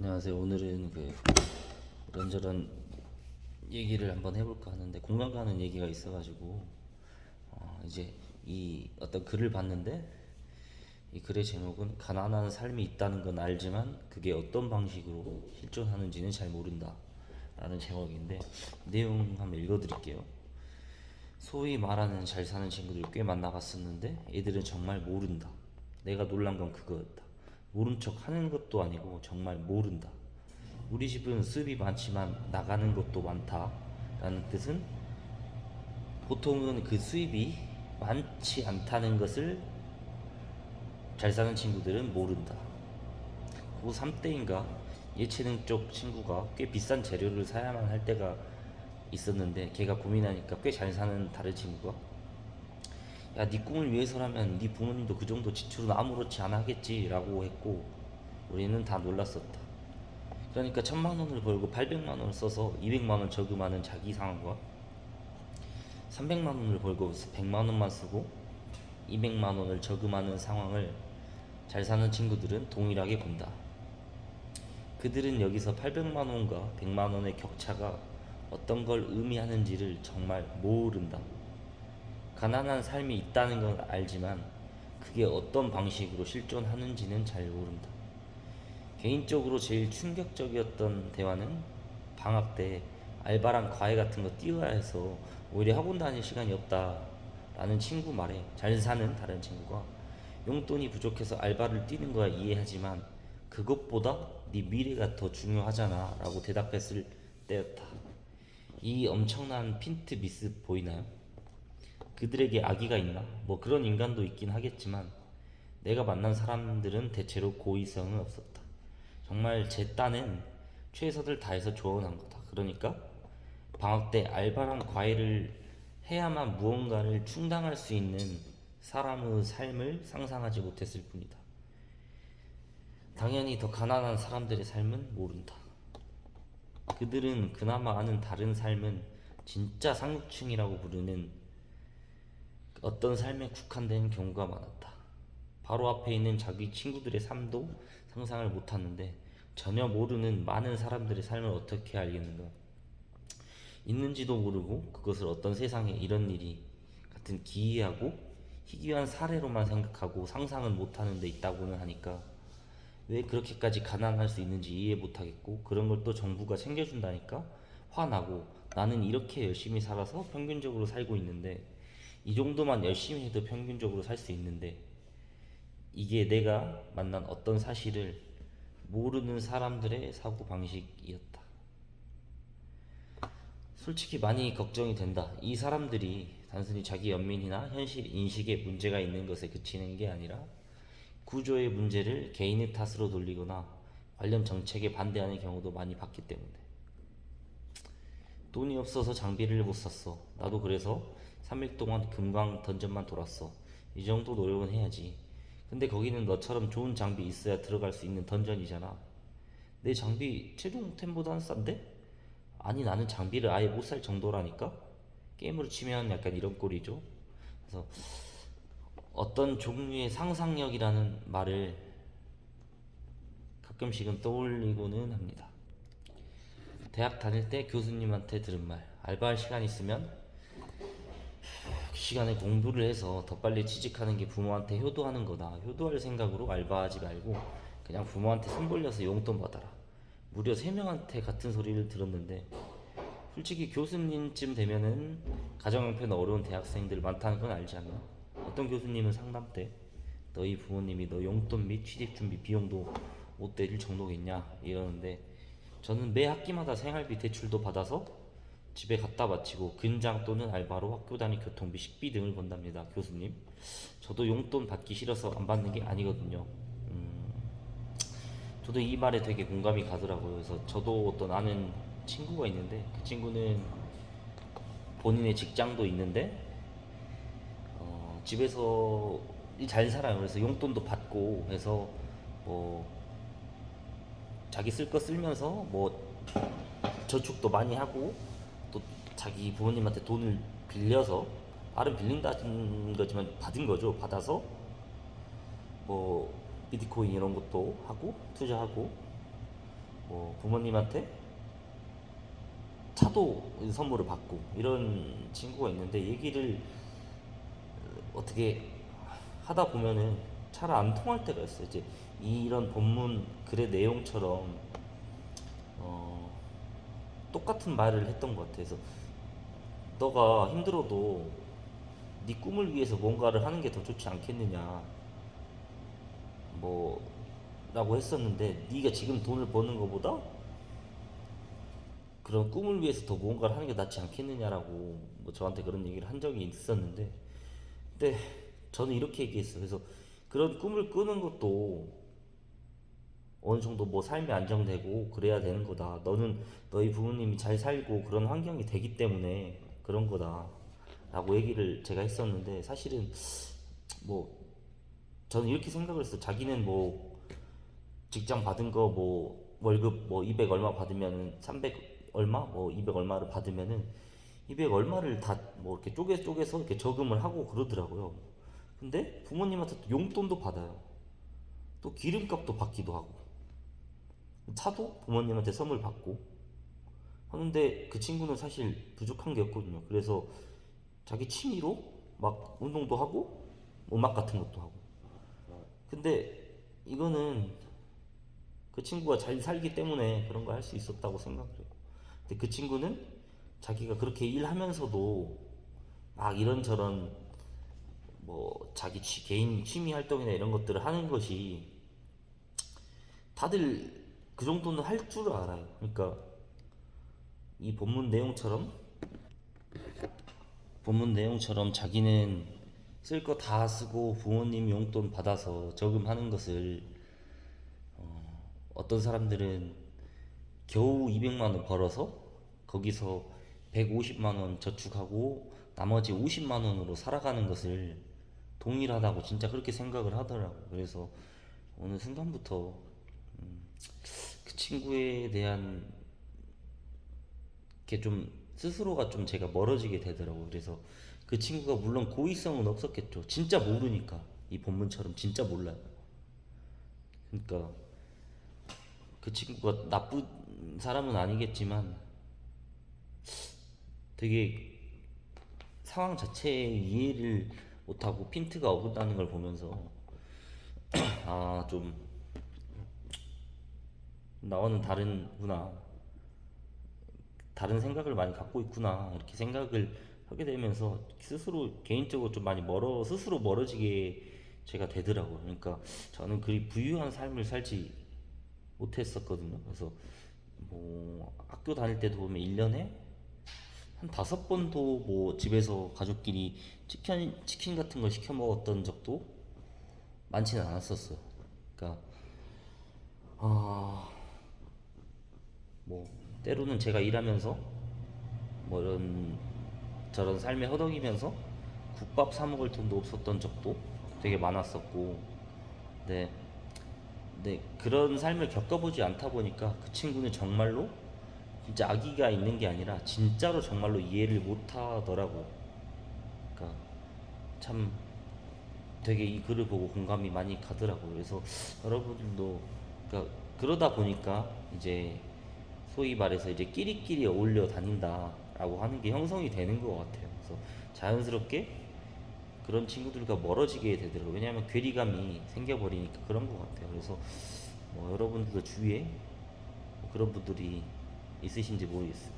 안녕하세요. 오늘은 이런저런 얘기를 한번 해볼까 하는데 공감 가는 얘기가 있어가지고 이제 이 어떤 글을 봤는데 이 글의 제목은 가난한 삶이 있다는 건 알지만 그게 어떤 방식으로 실존하는지는 잘 모른다 라는 제목인데 내용 한번 읽어드릴게요. 소위 말하는 잘 사는 친구들 꽤 만나봤었는데 애들은 정말 모른다. 내가 놀란 건 그거였다. 모른 척 하는 것도 아니고 정말 모른다. 우리 집은 수입이 많지만 나가는 것도 많다 라는 뜻은 보통은 그 수입이 많지 않다는 것을 잘 사는 친구들은 모른다. 고 3때인가 예체능 쪽 친구가 꽤 비싼 재료를 사야만 할 때가 있었는데 걔가 고민하니까 꽤 잘 사는 다른 친구가 야, 네 꿈을 위해서라면 네 부모님도 그 정도 지출은 아무렇지 않아 하겠지 라고 했고 우리는 다 놀랐었다. 그러니까 1,000만 원을 벌고 800만 원을 써서 200만 원 저금하는 자기 상황과 300만 원을 벌고 100만 원만 쓰고 200만 원을 저금하는 상황을 잘 사는 친구들은 동일하게 본다. 그들은 여기서 800만 원과 100만 원의 격차가 어떤 걸 의미하는지를 정말 모른다. 가난한 삶이 있다는 건 알지만 그게 어떤 방식으로 실존하는지는 잘 모른다. 개인적으로 제일 충격적이었던 대화는 방학 때 알바랑 과외 같은 거 뛰어야 해서 오히려 학원 다닐 시간이 없다 라는 친구 말에 잘 사는 다른 친구가 용돈이 부족해서 알바를 뛰는 거야 이해하지만 그것보다 네 미래가 더 중요하잖아 라고 대답했을 때였다. 이 엄청난 핀트 미스 보이나요? 그들에게 아기가 있나? 뭐 그런 인간도 있긴 하겠지만 내가 만난 사람들은 대체로 고의성은 없었다. 정말 제 딴엔 최선을 다해서 조언한 거다. 그러니까 방학 때 알바랑 과외를 해야만 무언가를 충당할 수 있는 사람의 삶을 상상하지 못했을 뿐이다. 당연히 더 가난한 사람들의 삶은 모른다. 그들은 그나마 아는 다른 삶은 진짜 상류층이라고 부르는 어떤 삶에 국한된 경우가 많았다. 바로 앞에 있는 자기 친구들의 삶도 상상을 못하는데 전혀 모르는 많은 사람들의 삶을 어떻게 알겠는가? 있는지도 모르고 그것을 어떤 세상에 이런 일이 같은 기이하고 희귀한 사례로만 생각하고 상상은 못하는 데 있다고는 하니까 왜 그렇게까지 가난할 수 있는지 이해 못하겠고 그런 걸 또 정부가 챙겨준다니까 화나고 나는 이렇게 열심히 살아서 평균적으로 살고 있는데 이 정도만 열심히 해도 평균적으로 살 수 있는데 이게 내가 만난 어떤 사실을 모르는 사람들의 사고방식이었다. 솔직히 많이 걱정이 된다. 이 사람들이 단순히 자기 연민이나 현실 인식에 문제가 있는 것에 그치는 게 아니라 구조의 문제를 개인의 탓으로 돌리거나 관련 정책에 반대하는 경우도 많이 봤기 때문에 돈이 없어서 장비를 못 샀어. 나도 그래서 3일 동안 금강 던전만 돌았어. 이 정도 노력은 해야지. 근데 거기는 너처럼 좋은 장비 있어야 들어갈 수 있는 던전이잖아. 내 장비 최종템보다는 싼데? 아니 나는 장비를 아예 못 살 정도라니까? 게임으로 치면 약간 이런 꼴이죠. 그래서 어떤 종류의 상상력이라는 말을 가끔씩은 떠올리고는 합니다. 대학 다닐 때 교수님한테 들은 말, 알바할 시간 있으면 그 시간에 공부를 해서 더 빨리 취직하는 게 부모한테 효도하는 거다. 효도할 생각으로 알바하지 말고 그냥 부모한테 손 벌려서 용돈 받아라. 무려 3명한테 같은 소리를 들었는데 솔직히 교수님쯤 되면은 가정 형편이 어려운 대학생들 많다는 건 알지 않나? 어떤 교수님은 상담 때 너희 부모님이 너 용돈 및 취직 준비 비용도 못 대줄 정도겠냐 이러는데 저는 매 학기마다 생활비 대출도 받아서 집에 갖다 바치고 근장 또는 알바로 학교 다닐 교통비 식비 등을 번답니다. 교수님 저도 용돈 받기 싫어서 안 받는 게 아니거든요. 저도 이 말에 되게 공감이 가더라고요. 그래서 저도 어떤 아는 친구가 있는데 그 친구는 본인의 직장도 있는데 집에서 잘 살아요. 그래서 용돈도 받고 해서 뭐 자기 쓸 거 쓰면서 뭐 저축도 많이 하고 또 자기 부모님한테 돈을 빌려서 말은 빌린다는 거지만 받은 거죠. 받아서 뭐 비트코인 이런 것도 하고 투자하고 뭐 부모님한테 차도 선물을 받고 이런 친구가 있는데, 얘기를 어떻게 하다 보면은 잘 안 통할 때가 있어요. 이제 이런 본문 글의 내용처럼 어, 똑같은 말을 했던 것 같아요. 그래서 너가 힘들어도 네 꿈을 위해서 뭔가를 하는 게 더 좋지 않겠느냐, 뭐 라고 했었는데, 네가 지금 돈을 버는 것보다 그런 꿈을 위해서 더 무언가를 하는 게 낫지 않겠느냐라고 뭐 저한테 그런 얘기를 한 적이 있었는데, 근데 저는 이렇게 얘기했어요. 그래서 그런 꿈을 꾸는 것도 어느 정도 뭐 삶이 안정되고 그래야 되는 거다. 너는 너희 부모님이 잘 살고 그런 환경이 되기 때문에 그런 거다. 라고 얘기를 제가 했었는데, 사실은 뭐 저는 이렇게 생각을 했어요. 자기는 뭐 직장 받은 거 뭐 월급 뭐 200 얼마 받으면 300 얼마 뭐 200 얼마를 받으면은 200 얼마를 다 뭐 이렇게 쪼개서 이렇게 저금을 하고 그러더라고요. 근데 부모님한테 또 용돈도 받아요. 또 기름값도 받기도 하고, 차도 부모님한테 선물 받고 하는데, 그 친구는 사실 부족한 게 없거든요. 그래서 자기 취미로 막 운동도 하고 음악 같은 것도 하고. 근데 이거는 그 친구가 잘 살기 때문에 그런 거 할 수 있었다고 생각을 해요. 근데 그 친구는 자기가 그렇게 일하면서도 막 이런저런 뭐 자기 개인 취미 활동이나 이런 것들을 하는 것이, 다들 그 정도는 할 줄 알아요. 그러니까 이 본문 내용처럼 자기는 쓸 거 다 쓰고 부모님 용돈 받아서 저금하는 것을, 어떤 사람들은 겨우 200만 원 벌어서 거기서 150만 원 저축하고 나머지 50만 원으로 살아가는 것을 동일하다고 진짜 그렇게 생각을 하더라고요. 그래서 어느 순간부터 그 친구에 대한 게 좀 스스로가 좀 제가 멀어지게 되더라고요. 그래서 그 친구가 물론 고의성은 없었겠죠. 진짜 모르니까. 이 본문처럼 진짜 몰라요. 그러니까 그 친구가 나쁜 사람은 아니겠지만 되게 상황 자체에 이해를 못하고 핀트가 어긋나는 걸 보면서 아, 좀 나와는 다른구나, 다른 생각을 많이 갖고 있구나, 이렇게 생각을 하게 되면서 스스로 개인적으로 좀 많이 스스로 멀어지게 제가 되더라고요. 그러니까 저는 그리 부유한 삶을 살지 못했었거든요. 그래서 뭐 학교 다닐 때도 보면 1년에 한 5번도 뭐 집에서 가족끼리 치킨 같은 걸 시켜 먹었던 적도 많지는 않았었어요. 그러니까 아, 뭐 때로는 제가 일하면서 뭐 이런 저런 삶에 허덕이면서 국밥 사 먹을 돈도 없었던 적도 되게 많았었고. 네, 네, 그런 삶을 겪어보지 않다 보니까 그 친구는 정말로 진짜 아기가 있는 게 아니라 진짜로 정말로 이해를 못 하더라고. 그러니까 참 되게 이 글을 보고 공감이 많이 가더라고요. 그래서 여러분들도, 그러니까 그러다 보니까 이제 소위 말해서 이제 끼리끼리 어울려 다닌다라고 하는 게 형성이 되는 것 같아요. 그래서 자연스럽게 그런 친구들과 멀어지게 되더라고요. 왜냐하면 괴리감이 생겨버리니까 그런 것 같아요. 그래서 뭐 여러분들도 주위에 뭐 그런 분들이 있으신지 모르겠어요.